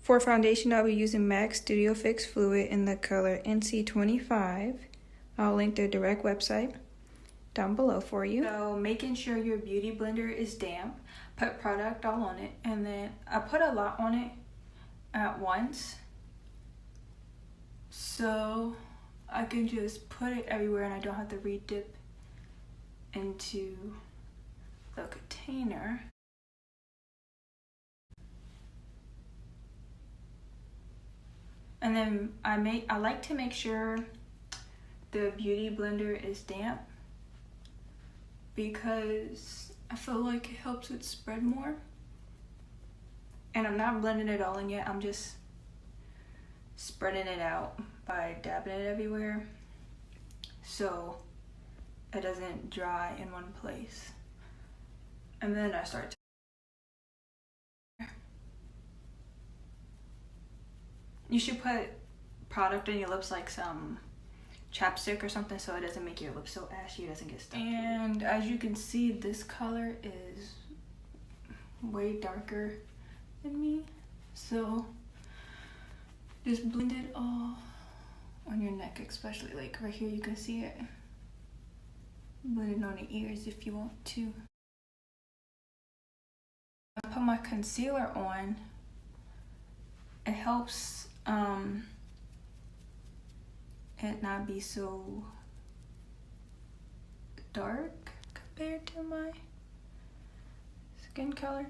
For foundation, I'll be using MAC Studio Fix Fluid in the color NC25. I'll link their direct website down below for you. So making sure your beauty blender is damp, put product all on it, and then I put a lot on it at once so I can just put it everywhere and I don't have to re-dip into the container. And then I like to make sure the beauty blender is damp because I feel like it helps it spread more. And I'm not blending it all in yet, I'm just spreading it out by dabbing it everywhere so it doesn't dry in one place. And then I start to... You should put product on your lips, like some chapstick or something, so it doesn't make your lips so ashy, it doesn't get stuck. And as you can see, this color is way darker than me, so just blend it all on your neck, especially like right here, you can see it. Blend it on the ears if you want to. I put my concealer on. It helps it not be so dark compared to my skin color.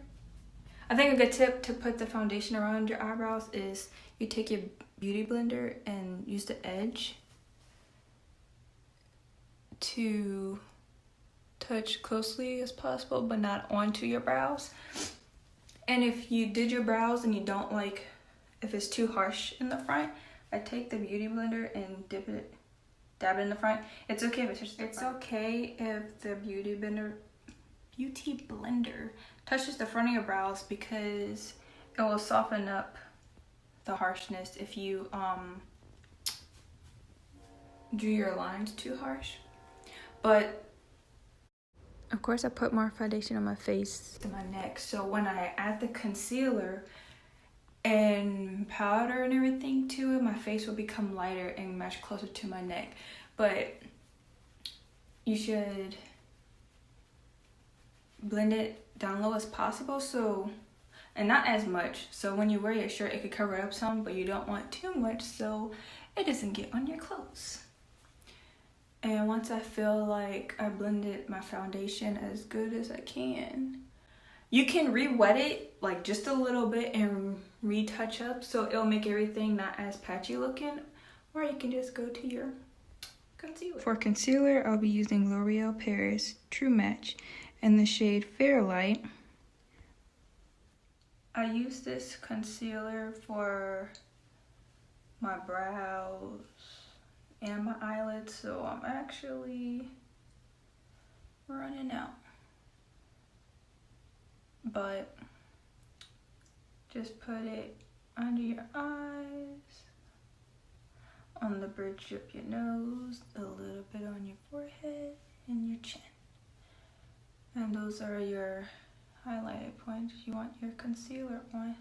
I think a good tip to put the foundation around your eyebrows is you take your beauty blender and use the edge to touch closely as possible, but not onto your brows. And if you did your brows and you don't like, if it's too harsh in the front, I take the beauty blender and dab it in the front. It's okay if it's okay if the beauty blender touches the front of your brows, because it will soften up the harshness if you drew your lines too harsh. But of course I put more foundation on my face and my neck, so when I add the concealer and powder and everything to it, my face will become lighter and much closer to my neck. But you should blend it down low as possible, so, and not as much, so when you wear your shirt it could cover up some, but you don't want too much so it doesn't get on your clothes. And once I feel like I blended my foundation as good as I can, you can re-wet it like just a little bit and retouch up, so it'll make everything not as patchy looking, or you can just go to your concealer. For concealer, I'll be using L'Oreal Paris True Match in the shade Fairlight. I use this concealer for my brows and my eyelids, so I'm actually running out. But just put it under your eyes, on the bridge of your nose, a little bit on your forehead and your chin. And those are your highlighted points. You want your concealer on.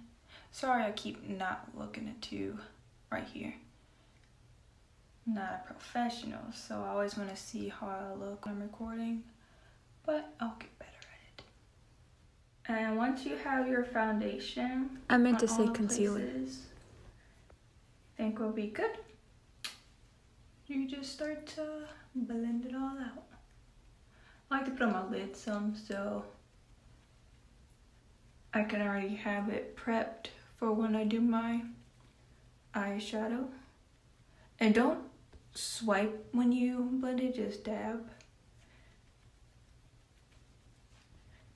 Sorry, I keep not looking at you right here. I'm not a professional, so I always want to see how I look when I'm recording, but I'll get better at it. And once you have your foundation, I meant to say concealer, I think will be good. You just start to blend it all out. I like to put on my lid some, so I can already have it prepped for when I do my eyeshadow. And don't swipe when you blend it, just dab.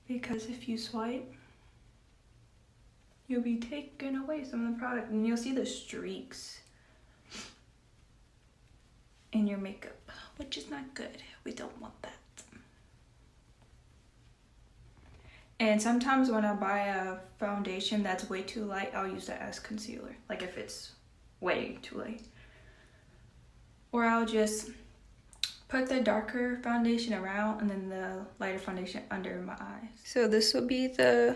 Because if you swipe, you'll be taking away some of the product and you'll see the streaks in your makeup, which is not good. We don't want that. And sometimes when I buy a foundation that's way too light, I'll use that as concealer, like if it's way too light. Or I'll just put the darker foundation around and then the lighter foundation under my eyes. So this will be the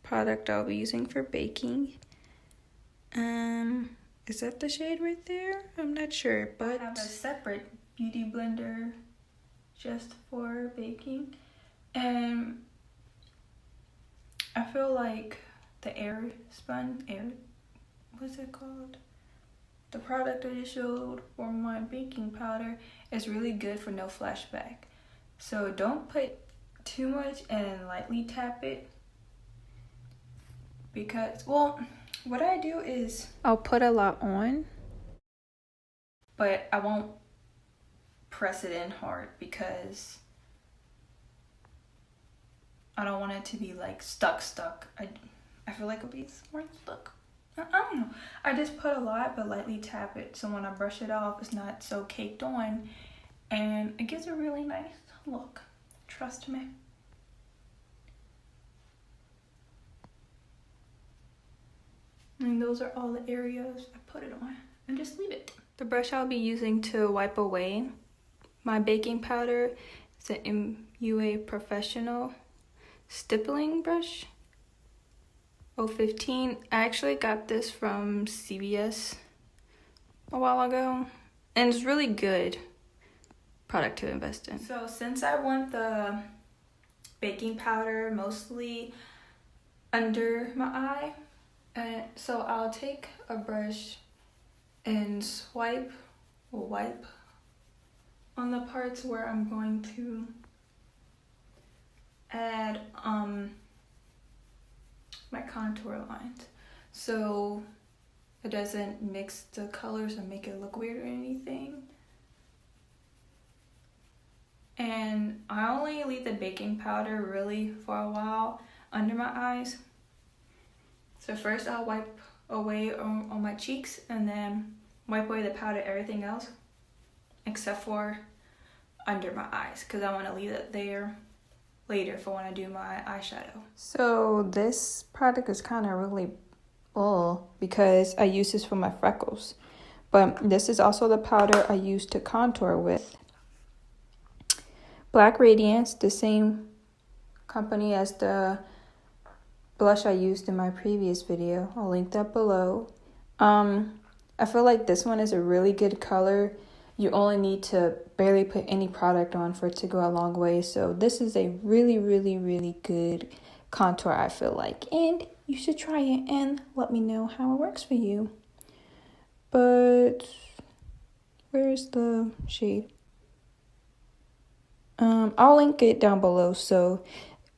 product I'll be using for baking. Is that the shade right there? I'm not sure, but I have a separate beauty blender just for baking, and I feel like the what's it called? The product I just showed for my baking powder is really good for no flashback. So don't put too much and lightly tap it, because, well, what I do is I'll put a lot on, but I won't press it in hard because I don't want it to be like stuck. I feel like it'll be more stuck. I don't know. I just put a lot but lightly tap it, so when I brush it off it's not so caked on, and it gives a really nice look. Trust me. And those are all the areas I put it on, and just leave it. The brush I'll be using to wipe away my baking powder is an MUA Professional stippling brush 015. I actually got this from CVS a while ago, and it's really good product to invest in. So since I want the baking powder mostly under my eye, so I'll take a brush and wipe on the parts where I'm going to add my contour lines, so it doesn't mix the colors and make it look weird or anything. And I only leave the baking powder really for a while under my eyes. So first I'll wipe away on my cheeks, and then wipe away the powder, everything else except for under my eyes, because I want to leave it there later for when I do my eyeshadow. So this product is kind of really because I use this for my freckles, but this is also the powder I use to contour with. Black Radiance, the same company as the blush I used in my previous video. I'll link that below. I feel like this one is a really good color. You only need to barely put any product on for it to go a long way. So this is a really, really, really good contour, I feel like. And you should try it and let me know how it works for you. But where's the shade? I'll link it down below, so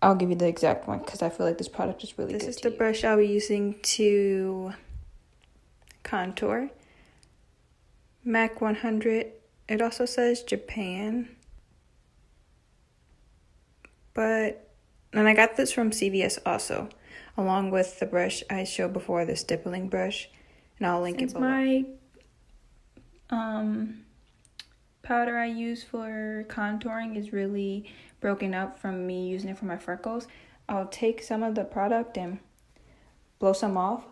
I'll give you the exact one because I feel like this product is really good. This is the brush I'll be using to contour. MAC 100. It also says Japan. And I got this from CVS also, along with the brush I showed before, the stippling brush, and I'll link it below. My powder I use for contouring is really broken up from me using it for my freckles. I'll take some of the product and blow some off.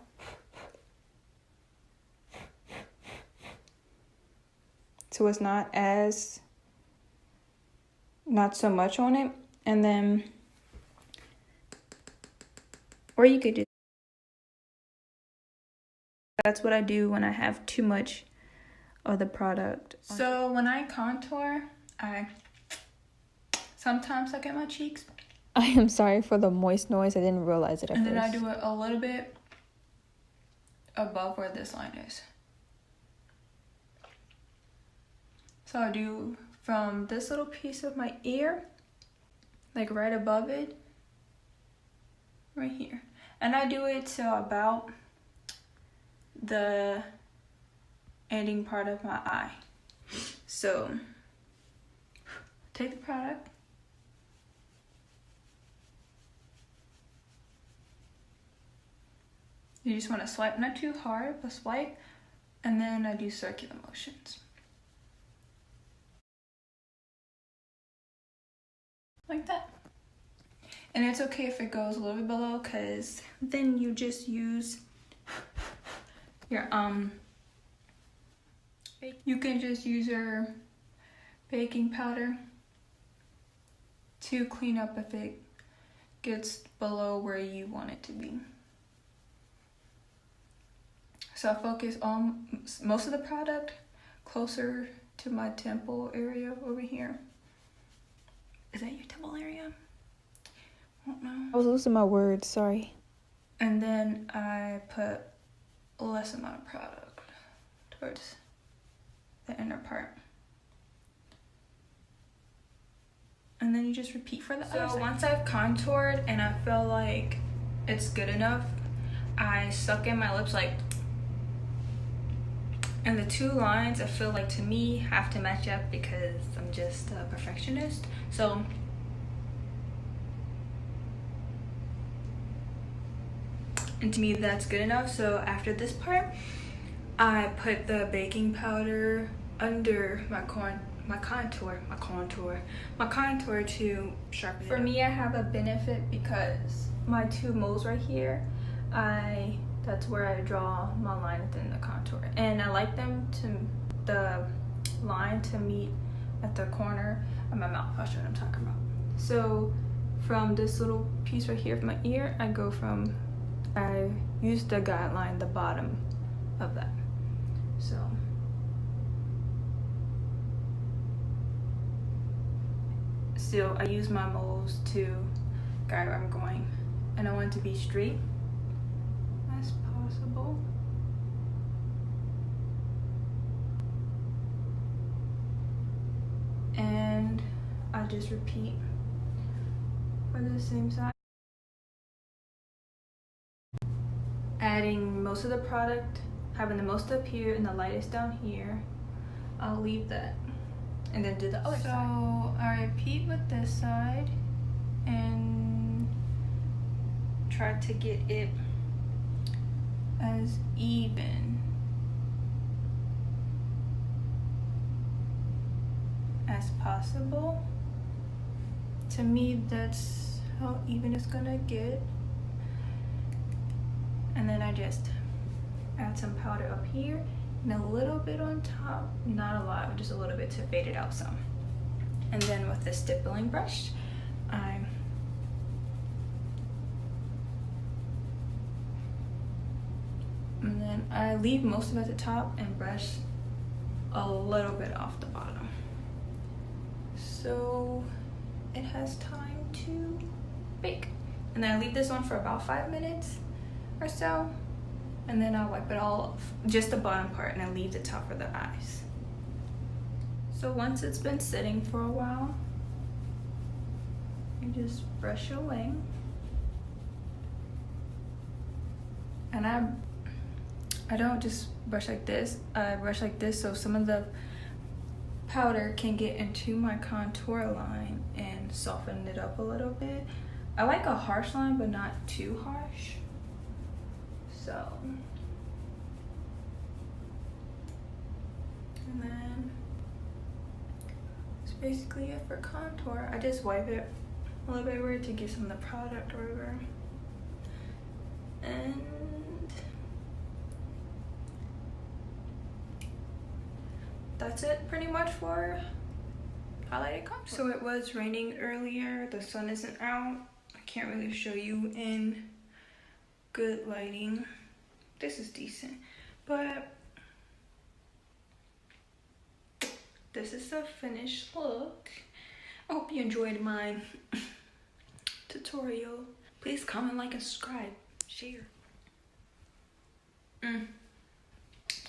So it's not so much on it. And then, or you could do, that's what I do when I have too much of the product. So when I contour, sometimes I get my cheeks. I am sorry for the moist noise. I didn't realize it at first. And then I do it a little bit above where this line is. So I do from this little piece of my ear, like right above it, right here. And I do it to about the ending part of my eye. So take the product, you just want to swipe, not too hard, but swipe, and then I do circular motions. Like that. And it's okay if it goes a little bit below, because then you just use your you can just use your baking powder to clean up if it gets below where you want it to be. So I focus on most of the product closer to my temple area over here. Is that your temple area? I don't know. I was losing my words, sorry. And then I put less amount of product towards the inner part. And then you just repeat for the other side. So once I've contoured and I feel like it's good enough, I suck in my lips like, and the two lines I feel like to me have to match up because I'm just a perfectionist. So and to me that's good enough. So after this part, I put the baking powder under my contour to sharpen it. For me, I have a benefit because my two moles right here, that's where I draw my line within the contour, and I like the line to meet at the corner of my mouth. I'll show you what I'm talking about. So from this little piece right here of my ear, I use the guideline, the bottom of that. So still, I use my moles to guide where I'm going, and I want it to be straight as possible. And I just repeat for the same side, adding most of the product, having the most up here and the lightest down here. I'll leave that and then do the other side. So I repeat with this side and try to get it as even as possible. To me, that's how even it's gonna get. And then I just add some powder up here and a little bit on top, not a lot, just a little bit to fade it out some. And then with the stippling brush, and then I leave most of it at the top and brush a little bit off the bottom, so it has time to bake. And then I leave this on for about 5 minutes or so, and then I'll wipe it all off, just the bottom part, and I leave the top for the eyes. So once it's been sitting for a while, you just brush away. And I don't just brush like this, I brush like this so some of the powder can get into my contour line and soften it up a little bit. I like a harsh line, but not too harsh. So, and then that's basically it for contour. I just wipe it a little bit everywhere to get some of the product over. And that's it pretty much for highlighted contour. So it was raining earlier, the sun isn't out. I can't really show you in good lighting. This is decent, but this is the finished look. I hope you enjoyed my tutorial. Please comment, like, and subscribe, share.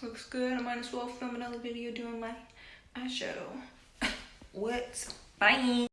Looks good. I might as well film another video doing my eyeshadow. What? Bye.